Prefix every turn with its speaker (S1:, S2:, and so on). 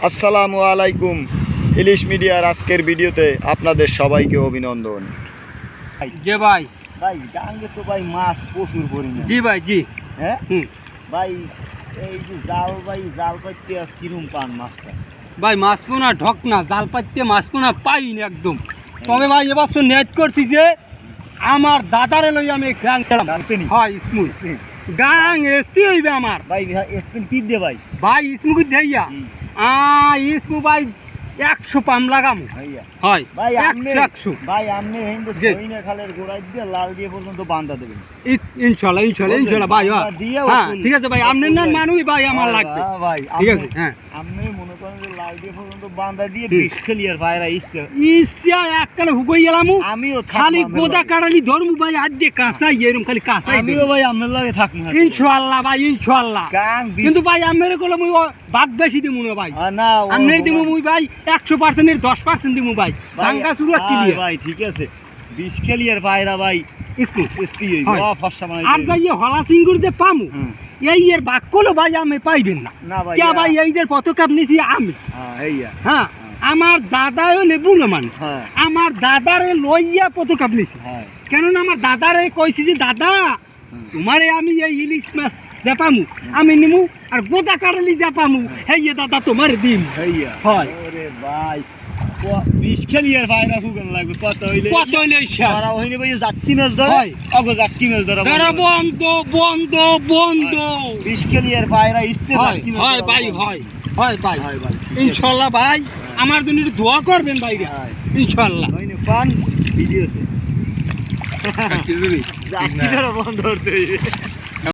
S1: আসসালামু আলাইকুম। ইলিশ মিডিয়ার আজকের ভিডিওতে আপনাদের সবাইকে অভিনন্দন।
S2: জি ভাই।
S3: ভাই গাঙ্গে তো ভাই মাছ প্রচুর পরিমাণে।
S2: জি ভাই জি।
S3: হ্যাঁ ভাই এই যে জাল পাইতে কিরম পান মাছটা?
S2: ভাই মাছ পোনা ঢক না, জাল পাইতে মাছ পোনা পাইনি একদম। তবে ভাই এবার তো নেট করছি যে আমার দাদারে লই আমি গাং খেলাম। হয় স্মুথ গাং এসতে হইবে আমার
S3: ভাই স্পিন কি দে ভাই?
S2: ভাই স্মুথ দেইয়া স্মু ভাই 100 পাম লাগাম। হয়
S3: ভাই
S2: 100
S3: ভাই আপনি হিন্দু সইনা খালের গোড়ায় দিয়ে লাল দিয়ে পর্যন্ত বাঁধা দেবেন
S2: ইনশাআল্লাহ ভাই। হ্যাঁ ঠিক আছে ভাই, আপনার না মানুষ ভাই আমার লাগবে।
S3: ভাই
S2: ঠিক আছে। হ্যাঁ
S3: আপনি মনে করেন যে লাল দিয়ে পর্যন্ত বাঁধা দিয়ে বিষ খেলিয়ার ভাইরা
S2: ইচ্ছা এককালে হুকই গেলাম।
S3: আমিও
S2: খালি গোদা কাটালি ধর্ম ভাই আজ দিয়ে কাঁচাই এরকম খালি কাঁচাই।
S3: আমিও ভাই আপনার লাগে থাকবো
S2: ইনশাআল্লাহ ভাই ইনশাআল্লাহ। কিন্তু ভাই আমি কলম ভাগ বেশি দিমু না ভাই।
S3: না
S2: আমি দিমু মুই ভাই 100% এর 10% দিমু ভাই। ভাঙ্গা শুরু ক্লিয়ার
S3: ভাই। ঠিক আছে বিষ খেলিয়ার ভাইরা ভাই
S2: আর যাই হলা সিঙ্গুর যে পামু এই এর বাক্যলো ভাই আমি পাইবেন না। কে ভাই এইদের পদক্ষেপ নিছি আমি। হ্যাঁ আমার দাদাও লেবুলো মানে আমার দাদারে লইয়া পদক্ষেপ নিছি। কেননা আমার দাদারে কইছি যে দাদা তোমারে আমি এই ইলিশ মাছ যা পামু আমি নিমু, আর গোদা কাটালি যা পামু হেইয়ে দাদা তোমার দিন। হয়
S3: ভাই বিষ খেলিয়ার ভাইরা খুগন লাগবে কত হইলে সারা হইনে ভাই জাটকি মাছ ধরে অগো জাটকি মাছ ধরে
S2: বন্ধ বন্ধ বন্ধ
S3: বিষ খেলিয়ার ভাইরা ইচ্ছে জাটকি মাছ
S2: হয় ভাই। হয় ভাই ইনশাআল্লাহ ভাই আমার জন্য একটু দোয়া করবেন ভাই ইনশাআল্লাহ।
S3: হইনে পান ভিডিওতে জাটকি ধরে বন্ধ করতে